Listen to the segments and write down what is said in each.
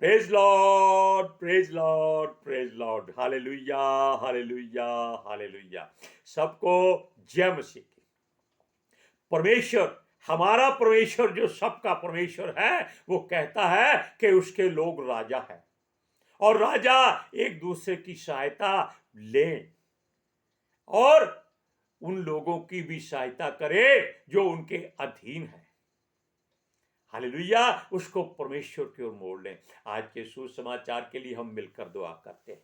Praise Lord, praise Lord, praise Lord. Hallelujah, hallelujah, hallelujah. सबको जय मसीह की। परमेश्वर, हमारा परमेश्वर जो सबका परमेश्वर है, वो कहता है कि उसके लोग राजा हैं और राजा एक दूसरे की सहायता लें और उन लोगों की भी सहायता करे जो उनके अधीन है। हालेलुया, उसको परमेश्वर की ओर मोड़ लें। आज के सुसमाचार के लिए हम मिलकर दुआ करते हैं।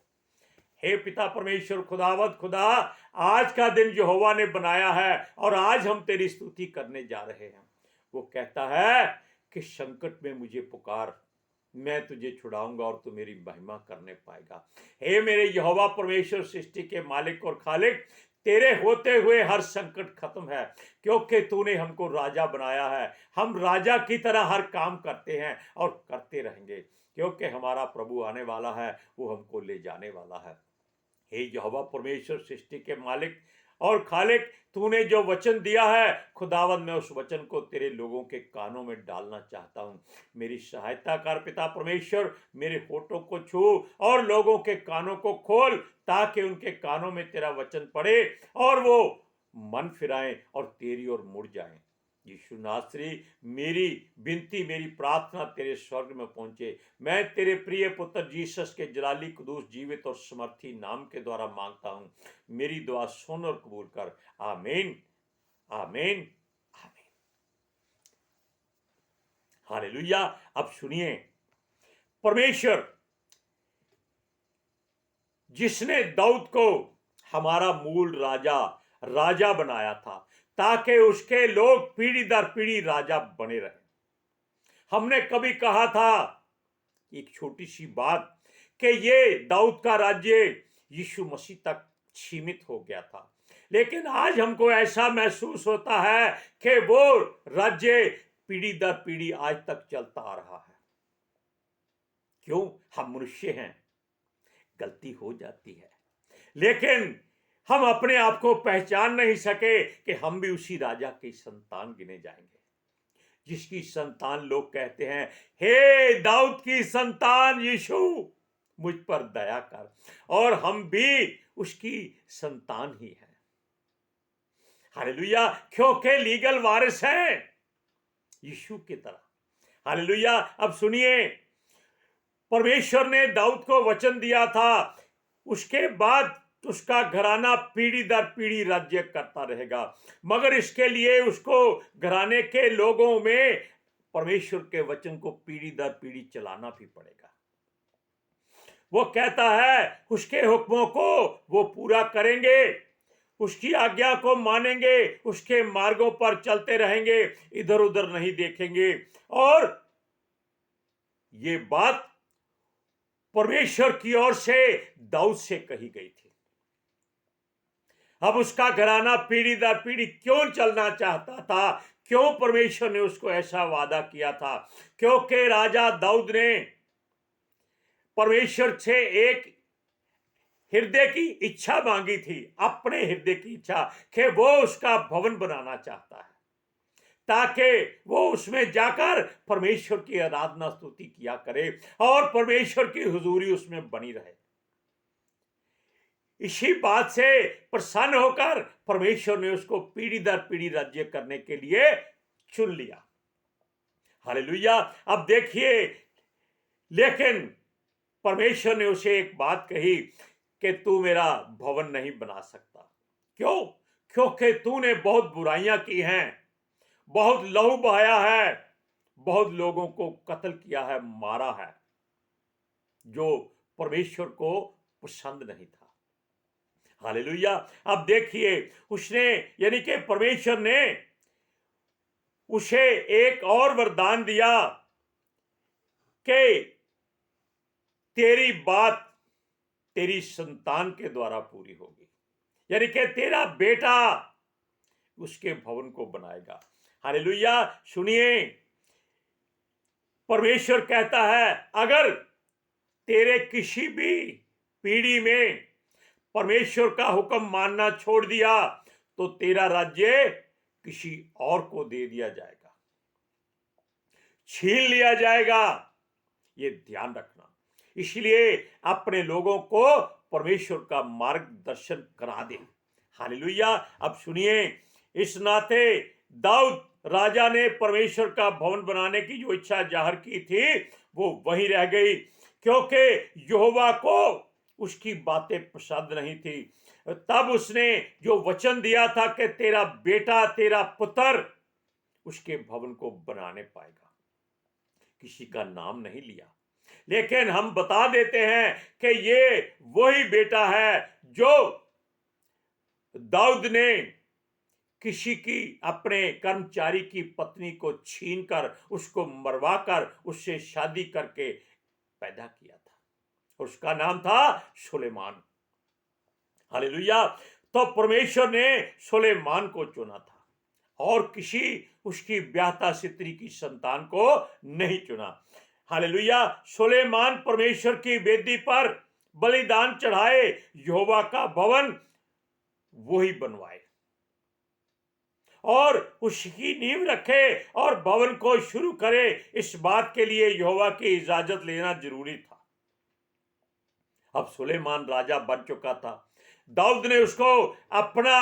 हे पिता परमेश्वर खुदावत खुदा, आज का दिन यहोवा ने बनाया है और आज हम तेरी स्तुति करने जा रहे हैं। वो कहता है कि संकट में मुझे पुकार, मैं तुझे छुड़ाऊंगा और तू मेरी महिमा करने पाएगा। हे मेरे यहोवा परमेश्वर, सृष्टि के मालिक और खालिक, तेरे होते हुए हर संकट खत्म है, क्योंकि तूने हमको राजा बनाया है। हम राजा की तरह हर काम करते हैं और करते रहेंगे, क्योंकि हमारा प्रभु आने वाला है, वो हमको ले जाने वाला है। हे यहोवा परमेश्वर, सृष्टि के मालिक और खालिक, तूने जो वचन दिया है खुदावंद, मैं उस वचन को तेरे लोगों के कानों में डालना चाहता हूँ। मेरी सहायता कर पिता परमेश्वर, मेरे होठों को छू और लोगों के कानों को खोल, ताकि उनके कानों में तेरा वचन पड़े और वो मन फिराएं और तेरी ओर मुड़ जाएं। यीशु नासरी, मेरी विनती, मेरी प्रार्थना तेरे स्वर्ग में पहुंचे। मैं तेरे प्रिय पुत्र जीसस के जलाली कुदूस जीवित और समर्थी नाम के द्वारा मांगता हूं। मेरी दुआ सुन और कबूल कर। आमीन, आमीन, आमीन। हालेलुया। अब सुनिए, परमेश्वर जिसने दाऊद को हमारा मूल राजा बनाया था, ताकि उसके लोग पीढ़ी दर पीढ़ी राजा बने रहे। हमने कभी कहा था, एक छोटी सी बात, कि ये दाऊद का राज्य यीशु मसीह तक सीमित हो गया था, लेकिन आज हमको ऐसा महसूस होता है कि वो राज्य पीढ़ी दर पीढ़ी आज तक चलता आ रहा है। क्यों? हम मनुष्य हैं, गलती हो जाती है, लेकिन हम अपने आप को पहचान नहीं सके कि हम भी उसी राजा की संतान गिने जाएंगे, जिसकी संतान लोग कहते हैं, हे दाऊद की संतान यीशु, मुझ पर दया कर। और हम भी उसकी संतान ही हैं। हालेलुया, क्योंकि लीगल वारिस हैं यीशु की तरह। हालेलुया। अब सुनिए, परमेश्वर ने दाऊद को वचन दिया था, उसके बाद उसका घराना पीढ़ी दर पीढ़ी राज्य करता रहेगा, मगर इसके लिए उसको घराने के लोगों में परमेश्वर के वचन को पीढ़ी दर पीढ़ी चलाना भी पड़ेगा। वो कहता है उसके हुक्मों को वो पूरा करेंगे, उसकी आज्ञा को मानेंगे, उसके मार्गों पर चलते रहेंगे, इधर उधर नहीं देखेंगे। और ये बात परमेश्वर की ओर से दाऊद से कही गई थी। अब उसका घराना पीढ़ी दर पीढ़ी क्यों चलना चाहता था? क्यों परमेश्वर ने उसको ऐसा वादा किया था? क्योंकि राजा दाऊद ने परमेश्वर से एक हृदय की इच्छा मांगी थी, अपने हृदय की इच्छा, कि वो उसका भवन बनाना चाहता है, ताकि वो उसमें जाकर परमेश्वर की आराधना स्तुति किया करे और परमेश्वर की हुजूरी उसमें बनी रहे। इसी बात से प्रसन्न होकर परमेश्वर ने उसको पीढ़ी दर पीढ़ी राज्य करने के लिए चुन लिया। हालेलुया। अब देखिए, लेकिन परमेश्वर ने उसे एक बात कही कि तू मेरा भवन नहीं बना सकता। क्यों? क्योंकि तूने बहुत बुराइयां की हैं, बहुत लहू बहाया है, बहुत लोगों को कत्ल किया है, मारा है, जो परमेश्वर को पसंद नहीं था। हालेलुया। अब देखिए, उसने, यानी कि परमेश्वर ने उसे एक और वरदान दिया कि तेरी बात तेरी संतान के द्वारा पूरी होगी, यानी कि तेरा बेटा उसके भवन को बनाएगा। हालेलुया। सुनिए, परमेश्वर कहता है, अगर तेरे किसी भी पीढ़ी में परमेश्वर का हुक्म मानना छोड़ दिया तो तेरा राज्य किसी और को दे दिया जाएगा, छीन लिया जाएगा। ये ध्यान रखना। इसलिए अपने लोगों को परमेश्वर का मार्गदर्शन करा दे। हालेलुया। अब सुनिए, इस नाते दाऊद राजा ने परमेश्वर का भवन बनाने की जो इच्छा जाहिर की थी वो वहीं रह गई, क्योंकि यहोवा को उसकी बातें पसंद नहीं थी। तब उसने जो वचन दिया था कि तेरा बेटा, तेरा पुत्र उसके भवन को बनाने पाएगा, किसी का नाम नहीं लिया। लेकिन हम बता देते हैं कि ये वही बेटा है जो दाऊद ने किसी की, अपने कर्मचारी की पत्नी को छीनकर, उसको मरवाकर, उससे शादी करके पैदा किया था। उसका नाम था सुलेमान। हालेलुया। तो परमेश्वर ने सुलेमान को चुना था और किसी उसकी ब्याहता स्त्री की संतान को नहीं चुना। हालेलुया। सुलेमान परमेश्वर की वेदी पर बलिदान चढ़ाए, यहोवा का भवन वही बनवाए और उसकी नींव रखे और भवन को शुरू करे। इस बात के लिए यहोवा की इजाजत लेना जरूरी था। अब सुलेमान राजा बन चुका था। दाऊद ने उसको अपना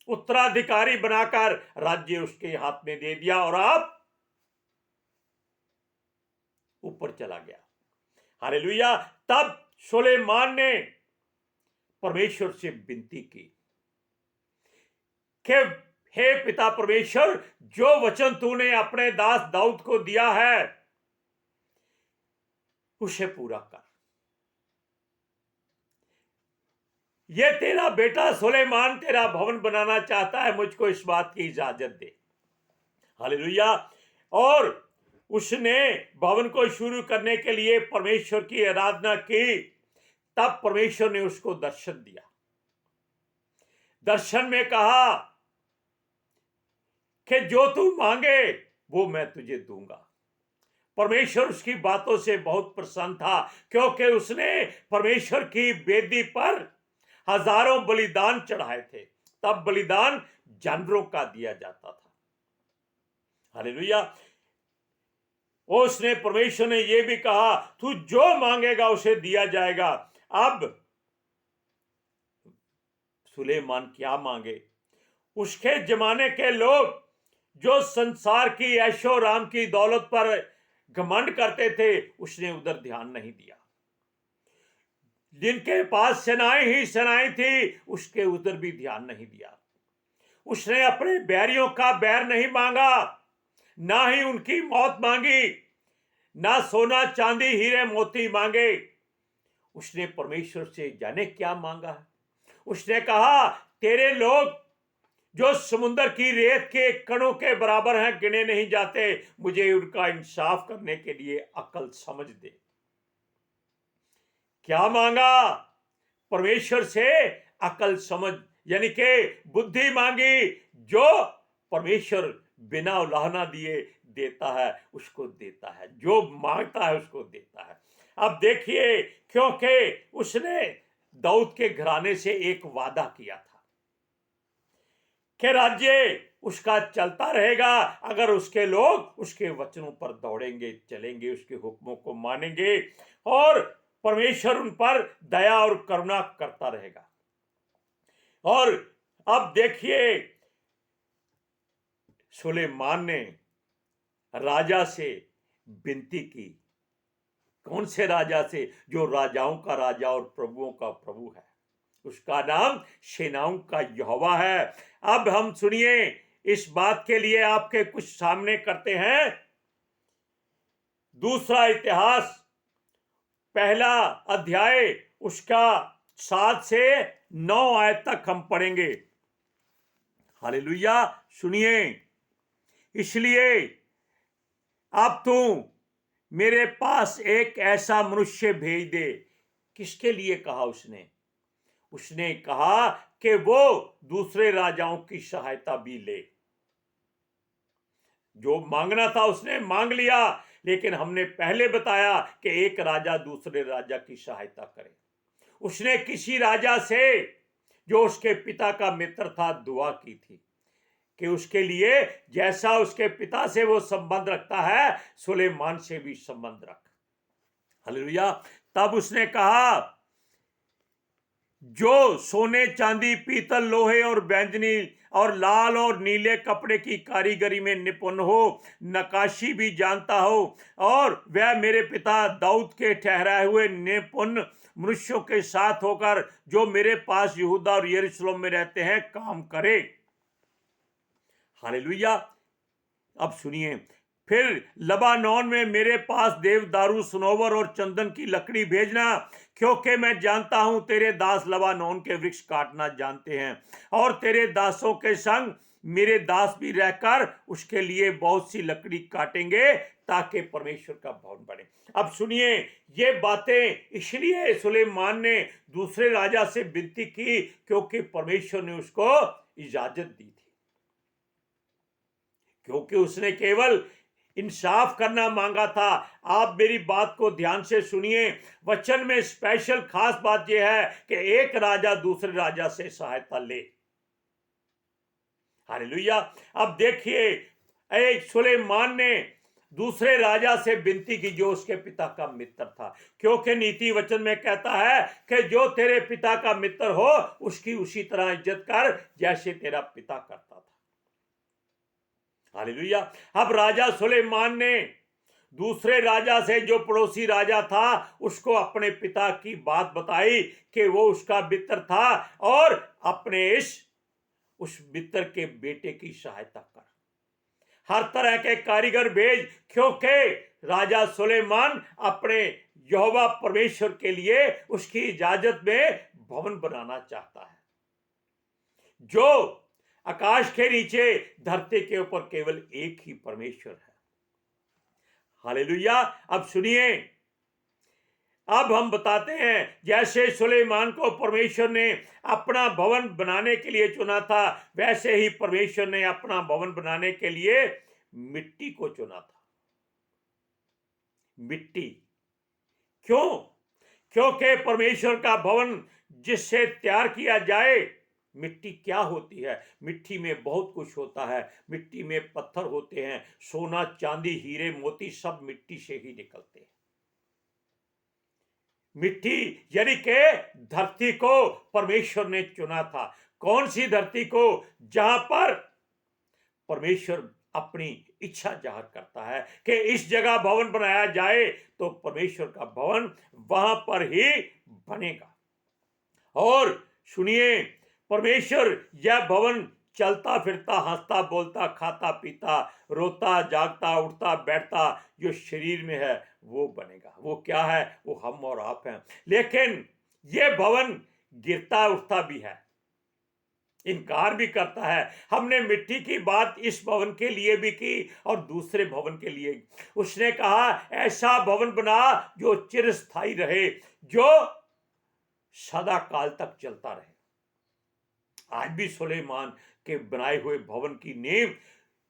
उत्तराधिकारी बनाकर राज्य उसके हाथ में दे दिया और अब ऊपर चला गया। हालेलुया। तब सुलेमान ने परमेश्वर से विनती की कि हे पिता परमेश्वर, जो वचन तूने अपने दास दाऊद को दिया है उसे पूरा कर। ये तेरा बेटा सुलेमान तेरा भवन बनाना चाहता है, मुझको इस बात की इजाजत दे। हालेलुया। और उसने भवन को शुरू करने के लिए परमेश्वर की आराधना की। तब परमेश्वर ने उसको दर्शन दिया। दर्शन में कहा कि जो तू मांगे वो मैं तुझे दूंगा। परमेश्वर उसकी बातों से बहुत प्रसन्न था, क्योंकि उसने परमेश्वर की वेदी पर हजारों बलिदान चढ़ाए थे। तब बलिदान जानवरों का दिया जाता था। हालेलुया। उसने, परमेश्वर ने यह भी कहा, तू जो मांगेगा उसे दिया जाएगा। अब सुलेमान क्या मांगे? उसके जमाने के लोग जो संसार की ऐशो राम की दौलत पर घमंड करते थे, उसने उधर ध्यान नहीं दिया। जिनके पास सेनाएं ही सेनाएं थी, उसके उधर भी ध्यान नहीं दिया। उसने अपने बैरियों का बैर नहीं मांगा, ना ही उनकी मौत मांगी, ना सोना चांदी हीरे मोती मांगे। उसने परमेश्वर से जाने क्या मांगा है? उसने कहा, तेरे लोग जो समुद्र की रेत के कणों के बराबर हैं, गिने नहीं जाते, मुझे उनका इंसाफ करने के लिए अकल समझ दे। क्या मांगा? परमेश्वर से अकल समझ, यानी कि बुद्धि मांगी। जो परमेश्वर बिना उलाहना दिए देता है उसको देता है, जो मांगता है उसको देता है। अब देखिए, क्योंकि उसने दाऊद के घराने से एक वादा किया था कि राज्य उसका चलता रहेगा अगर उसके लोग उसके वचनों पर दौड़ेंगे, चलेंगे, उसके हुक्मों को मानेंगे, और परमेश्वर उन पर दया और करुणा करता रहेगा। और अब देखिए, सुलेमान ने राजा से विनती की। कौन से राजा से? जो राजाओं का राजा और प्रभुओं का प्रभु है। उसका नाम सेनाओं का यहोवा है। अब हम सुनिए, इस बात के लिए आपके कुछ सामने करते हैं। दूसरा इतिहास पहला अध्याय, उसका 7 से 9 आयत तक हम पढ़ेंगे। हालेलुया। सुनिए, इसलिए अब तू मेरे पास एक ऐसा मनुष्य भेज दे। किसके लिए कहा उसने? उसने कहा कि वो दूसरे राजाओं की सहायता भी ले। जो मांगना था उसने मांग लिया, लेकिन हमने पहले बताया कि एक राजा दूसरे राजा की सहायता करे। उसने किसी राजा से, जो उसके पिता का मित्र था, दुआ की थी कि उसके लिए जैसा उसके पिता से वो संबंध रखता है, सुलेमान से भी संबंध रख। हालेलुया। तब उसने कहा, जो सोने चांदी पीतल लोहे और बैंजनी और लाल और नीले कपड़े की कारीगरी में निपुण हो, नक्काशी भी जानता हो, और वह मेरे पिता दाऊद के ठहराए हुए निपुण मनुष्यों के साथ होकर जो मेरे पास यहूदा और यरूशलेम में रहते हैं काम करे। हालेलुया। अब सुनिए, फिर लबानोन में मेरे पास देवदारू सनोवर और चंदन की लकड़ी भेजना, क्योंकि मैं जानता हूं तेरे दास लबानोन के वृक्ष काटना जानते हैं, और तेरे दासों के संग मेरे दास भी रहकर उसके लिए बहुत सी लकड़ी काटेंगे, ताकि परमेश्वर का भवन बने। अब सुनिए, ये बातें इसलिए सुलेमान ने दूसरे राजा से विनती की क्योंकि परमेश्वर ने उसको इजाजत दी थी, क्योंकि उसने केवल इंसाफ करना मांगा था। आप मेरी बात को ध्यान से सुनिए, वचन में स्पेशल खास बात यह है कि एक राजा दूसरे राजा से सहायता ले। हालेलुया। अब देखिए, एक सुलेमान ने दूसरे राजा से विनती की जो उसके पिता का मित्र था, क्योंकि नीति वचन में कहता है कि जो तेरे पिता का मित्र हो उसकी उसी तरह इज्जत कर जैसे तेरा पिता करता था। हालेलुया। अब राजा सुलेमान ने दूसरे राजा से, जो पड़ोसी राजा था, उसको अपने पिता की बात बताई कि वो उसका मित्र था और अपने उस मित्र के बेटे की सहायता कर, हर तरह के कारीगर भेज, क्योंकि राजा सुलेमान अपने यहोवा परमेश्वर के लिए उसकी इजाजत में भवन बनाना चाहता है, जो आकाश के नीचे धरती के ऊपर केवल एक ही परमेश्वर है। हालेलुया। अब सुनिए, अब हम बताते हैं, जैसे सुलेमान को परमेश्वर ने अपना भवन बनाने के लिए चुना था, वैसे ही परमेश्वर ने अपना भवन बनाने के लिए मिट्टी को चुना था। मिट्टी क्यों? क्योंकि परमेश्वर का भवन जिससे तैयार किया जाए, मिट्टी क्या होती है? मिट्टी में बहुत कुछ होता है। मिट्टी में पत्थर होते हैं, सोना चांदी हीरे मोती सब मिट्टी से ही निकलते हैं। मिट्टी यानी कि धरती को परमेश्वर ने चुना था। कौन सी धरती को? जहां पर परमेश्वर अपनी इच्छा जाहिर करता है कि इस जगह भवन बनाया जाए, तो परमेश्वर का भवन वहां पर ही बनेगा। और सुनिए, परमेश्वर यह भवन चलता फिरता हंसता बोलता खाता पीता रोता जागता उठता बैठता जो शरीर में है वो बनेगा। वो क्या है? वो हम और आप हैं। लेकिन यह भवन गिरता उठता भी है, इनकार भी करता है। हमने मिट्टी की बात इस भवन के लिए भी की और दूसरे भवन के लिए। उसने कहा, ऐसा भवन बना जो चिरस्थायी रहे, जो सदा काल तक चलता रहे। आज भी सुलेमान के बनाए हुए भवन की नींव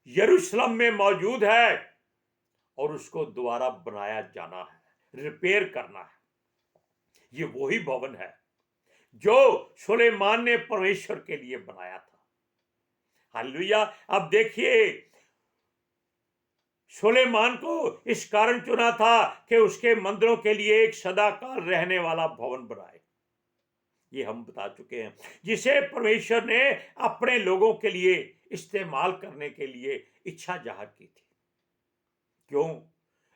यरूशलेम में मौजूद है और उसको दोबारा बनाया जाना है, रिपेयर करना है। ये वही भवन है जो सुलेमान ने परमेश्वर के लिए बनाया था। हालेलुया। अब देखिए, सुलेमान को इस कारण चुना था कि उसके मंदिरों के लिए एक सदाकाल रहने वाला भवन बनाए। ये हम बता चुके हैं, जिसे परमेश्वर ने अपने लोगों के लिए इस्तेमाल करने के लिए इच्छा जाहिर की थी। क्यों?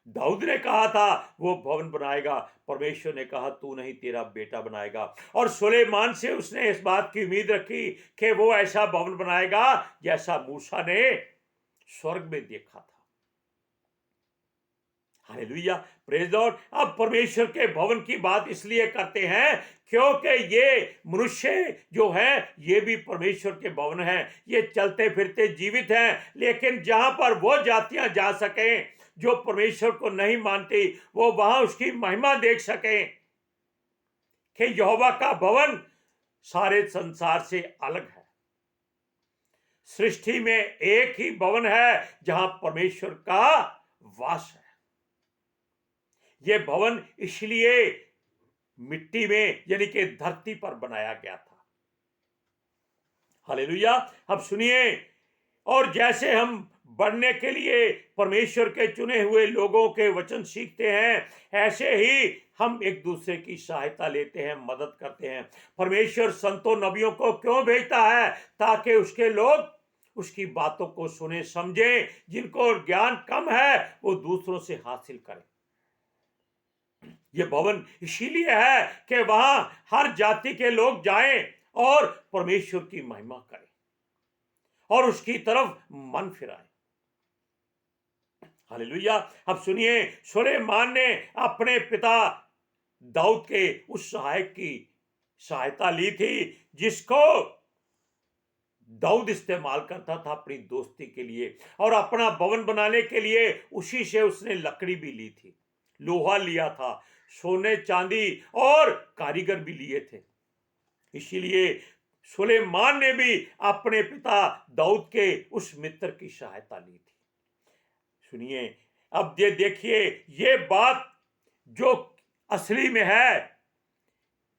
दाऊद ने कहा था वो भवन बनाएगा, परमेश्वर ने कहा तू नहीं तेरा बेटा बनाएगा। और सुलेमान से उसने इस बात की उम्मीद रखी कि वो ऐसा भवन बनाएगा जैसा मूसा ने स्वर्ग में देखा था। Hallelujah, praise Lord. अब परमेश्वर के भवन की बात इसलिए करते हैं क्योंकि ये मनुष्य जो है ये भी परमेश्वर के भवन है। ये चलते फिरते जीवित हैं, लेकिन जहां पर वो जातियां जा सकें जो परमेश्वर को नहीं मानती, वो वहां उसकी महिमा देख सकें कि यहोवा का भवन सारे संसार से अलग है। सृष्टि में एक ही भवन है जहां परमेश्वर का वास है। यह भवन इसलिए मिट्टी में यानी कि धरती पर बनाया गया था। हालेलुया। अब सुनिए, और जैसे हम बढ़ने के लिए परमेश्वर के चुने हुए लोगों के वचन सीखते हैं, ऐसे ही हम एक दूसरे की सहायता लेते हैं, मदद करते हैं। परमेश्वर संतों नबियों को क्यों भेजता है? ताकि उसके लोग उसकी बातों को सुने, समझें, जिनको ज्ञान कम है वो दूसरों से हासिल करें। ये भवन इसीलिए है कि वहां हर जाति के लोग जाएं और परमेश्वर की महिमा करें और उसकी तरफ मन फिराएं। हालेलुया। अब सुनिए, सुलेमान ने अपने पिता दाऊद के उस सहायक की सहायता ली थी जिसको दाऊद इस्तेमाल करता था अपनी दोस्ती के लिए, और अपना भवन बनाने के लिए उसी से उसने लकड़ी भी ली थी, लोहा लिया था, सोने चांदी और कारीगर भी लिए थे। इसीलिए सुलेमान ने भी अपने पिता दाऊद के उस मित्र की सहायता ली थी। सुनिए, अब ये देखिए, ये बात जो असली में है,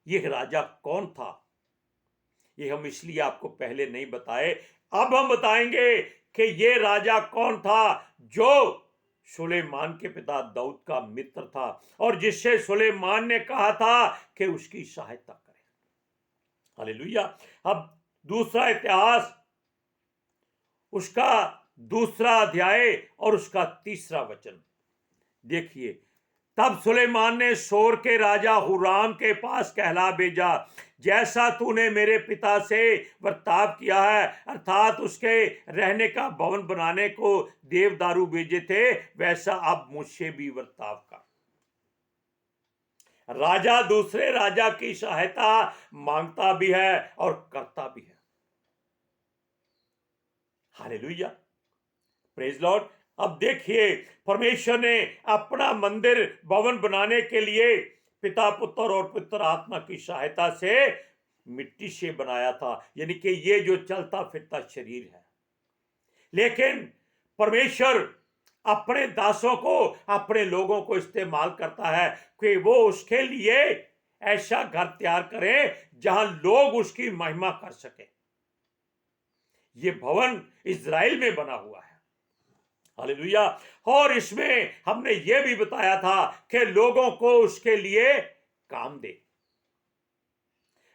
ये राजा कौन था, ये हम इसलिए आपको पहले नहीं बताए, अब हम बताएंगे कि ये राजा कौन था जो सुलेमान के पिता दाऊद का मित्र था और जिससे सुलेमान ने कहा था कि उसकी सहायता करें। हालेलुया। अब दूसरा इतिहास, उसका दूसरा अध्याय और उसका तीसरा वचन देखिए। तब सुलेमान ने सोर के राजा हुराम के पास कहला भेजा, जैसा तूने मेरे पिता से वर्ताव किया है, अर्थात उसके रहने का भवन बनाने को देवदारू भेजे थे, वैसा अब मुझसे भी वर्ताव कर। राजा दूसरे राजा की सहायता मांगता भी है और करता भी है। Hallelujah, praise Lord. अब देखिए, परमेश्वर ने अपना मंदिर भवन बनाने के लिए पिता, पुत्र और पुत्र आत्मा की सहायता से मिट्टी से बनाया था, यानी कि ये जो चलता फिरता शरीर है। लेकिन परमेश्वर अपने दासों को, अपने लोगों को इस्तेमाल करता है कि वो उसके लिए ऐसा घर तैयार करें जहां लोग उसकी महिमा कर सके। ये भवन इज़राइल में बना हुआ है। हालेलुया। और इसमें हमने यह भी बताया था कि लोगों को उसके लिए काम दे।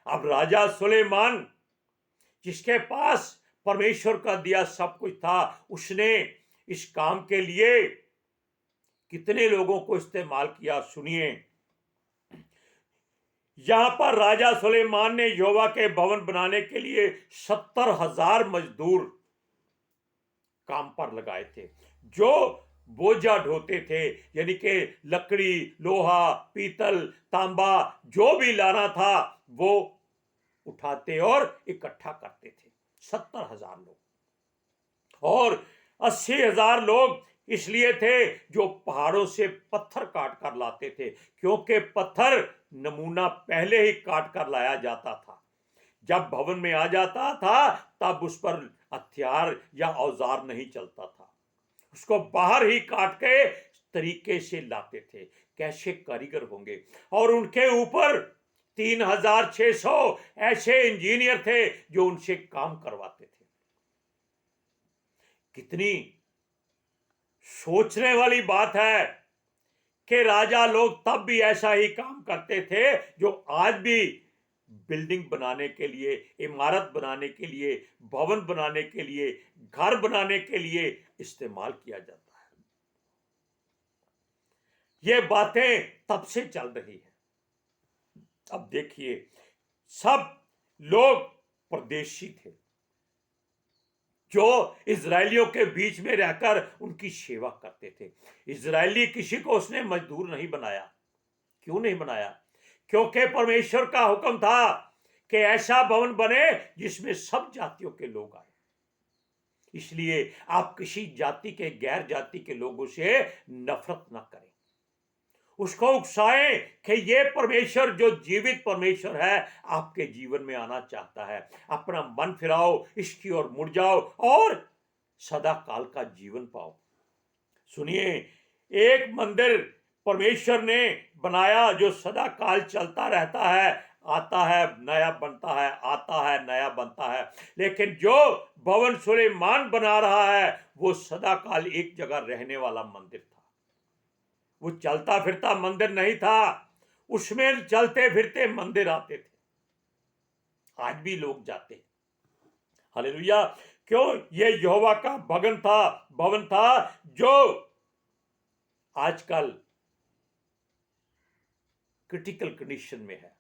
अब राजा सुलेमान, जिसके पास परमेश्वर का दिया सब कुछ था, उसने इस काम के लिए कितने लोगों को इस्तेमाल किया, सुनिए। यहां पर राजा सुलेमान ने यहोवा के भवन बनाने के लिए 70,000 मजदूर काम पर लगाए थे, जो बोझा ढोते थे, यानी कि लकड़ी, लोहा, पीतल, तांबा जो भी लाना था वो उठाते और इकट्ठा करते थे। 70,000 लोग। और 80,000 लोग इसलिए थे जो पहाड़ों से पत्थर काट कर लाते थे, क्योंकि पत्थर नमूना पहले ही काट कर लाया जाता था। जब भवन में आ जाता था तब उस पर हथियार या औजार नहीं चलता था, उसको बाहर ही काट के तरीके से लाते थे। कैसे कारीगर होंगे। और उनके ऊपर 3,600 ऐसे इंजीनियर थे जो उनसे काम करवाते थे। कितनी सोचने वाली बात है कि राजा लोग तब भी ऐसा ही काम करते थे जो आज भी बिल्डिंग बनाने के लिए, इमारत बनाने के लिए, भवन बनाने के लिए, घर बनाने के लिए इस्तेमाल किया जाता है। ये बातें तब से चल रही है। अब देखिए, सब लोग परदेशी थे जो इजरायलियों के बीच में रहकर उनकी सेवा करते थे। इजरायली किसी को उसने मजदूर नहीं बनाया। क्यों नहीं बनाया? क्योंकि परमेश्वर का हुक्म था कि ऐसा भवन बने जिसमें सब जातियों के लोग आए। इसलिए आप किसी जाति के, गैर जाति के लोगों से नफरत ना करें, उसको उकसाएं कि ये परमेश्वर जो जीवित परमेश्वर है आपके जीवन में आना चाहता है। अपना मन फिराओ, इसकी ओर मुड़ जाओ और सदा काल का जीवन पाओ। सुनिए, एक मंदिर परमेश्वर ने बनाया जो सदा काल चलता रहता है। आता है नया बनता है, आता है नया बनता है। लेकिन जो भवन सुलेमान बना रहा है वो सदाकाल एक जगह रहने वाला मंदिर था। वो चलता फिरता मंदिर नहीं था, उसमें चलते फिरते मंदिर आते थे। आज भी लोग जाते हैं। हालेलुया। क्यों? ये यहोवा का भवन था जो आजकल क्रिटिकल कंडीशन में है,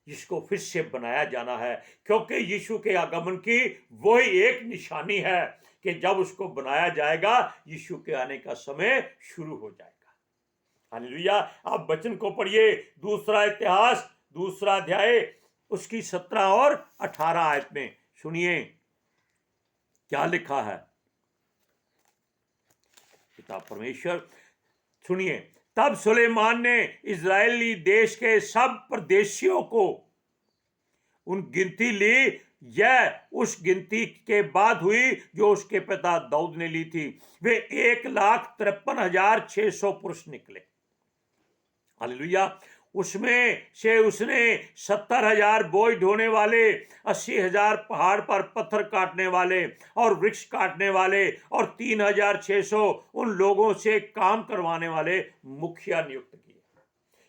जिसको फिर से बनाया जाना है, क्योंकि यीशु के आगमन की वही एक निशानी है कि जब उसको बनाया जाएगा यीशु के आने का समय शुरू हो जाएगा। हालेलुया। आप वचन को पढ़िए, दूसरा इतिहास दूसरा अध्याय उसकी 17 और 18 आयत में सुनिए क्या लिखा है। पिता परमेश्वर, सुनिए, तब सुलेमान ने इजरायली देश के सब प्रदेशियों को उन गिनती ली, यह उस गिनती के बाद हुई जो उसके पिता दाऊद ने ली थी। वे 1,53,600 पुरुष निकले। हालेलुया। उसमें से उसने 70,000 बोझ ढोने वाले, 80,000 पहाड़ पर पत्थर काटने वाले और वृक्ष काटने वाले और 3,600 उन लोगों से काम करवाने वाले मुखिया नियुक्त किए।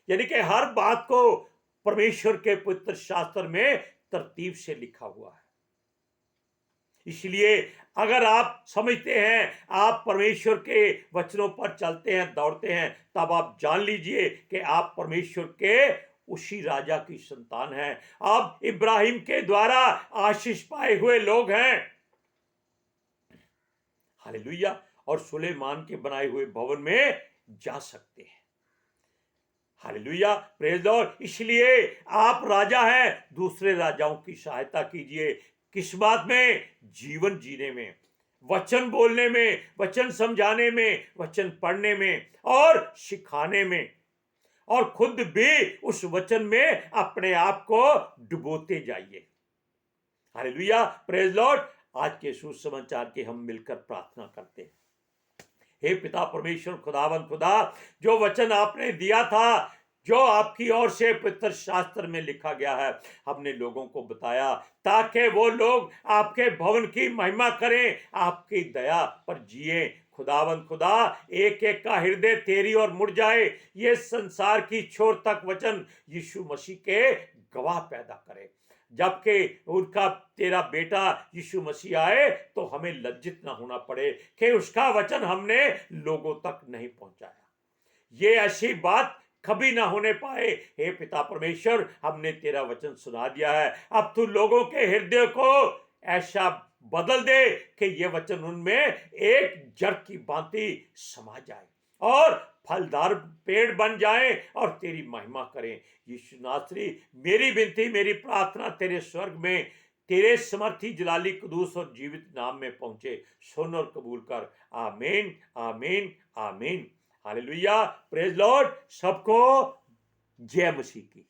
यानी कि हर बात को परमेश्वर के पवित्र शास्त्र में तरतीब से लिखा हुआ है। इसलिए अगर आप समझते हैं, आप परमेश्वर के वचनों पर चलते हैं, दौड़ते हैं, तब आप जान लीजिए कि आप परमेश्वर के उसी राजा की संतान हैं। आप इब्राहिम के द्वारा आशीष पाए हुए लोग हैं। हालेलुया। और सुलेमान के बनाए हुए भवन में जा सकते हैं। Hallelujah, praise Lord. इसलिए आप राजा हैं, दूसरे राजाओं की सहायता कीजिए। किस बात में? जीवन जीने में, वचन बोलने में, वचन समझाने में, वचन पढ़ने में और सिखाने में, और खुद भी उस वचन में अपने आप को डुबोते जाइए। Hallelujah, praise Lord. आज के सुसमाचार की हम मिलकर प्रार्थना करते हैं। हे पिता परमेश्वर, खुदावन खुदा, जो वचन आपने दिया था, जो आपकी ओर से पवित्र शास्त्र में लिखा गया है, हमने लोगों को बताया ताकि वो लोग आपके भवन की महिमा करें, आपकी दया पर जिए। खुदावन खुदा, एक एक का हृदय तेरी ओर मुड़ जाए, ये संसार की छोर तक वचन यीशु मसीह के गवाह पैदा करे। जबकि उनका तेरा बेटा यीशु मसीह आए तो हमें लज्जित ना होना पड़े कि उसका वचन हमने लोगों तक नहीं पहुंचाया। ये ऐसी बात कभी ना होने पाए। हे पिता परमेश्वर, हमने तेरा वचन सुना दिया है, अब तू लोगों के हृदय को ऐसा बदल दे कि ये वचन उनमें एक जड़ की भांति समा जाए और फलदार पेड़ बन जाए और तेरी महिमा करें। यीशु नासरी, मेरी विनती, मेरी प्रार्थना तेरे स्वर्ग में तेरे समर्थी जलाली कुदूस और जीवित नाम में पहुंचे। सुन और कबूल कर। आमीन, आमीन, आमीन। Hallelujah, praise Lord. सबको जय मसीह की।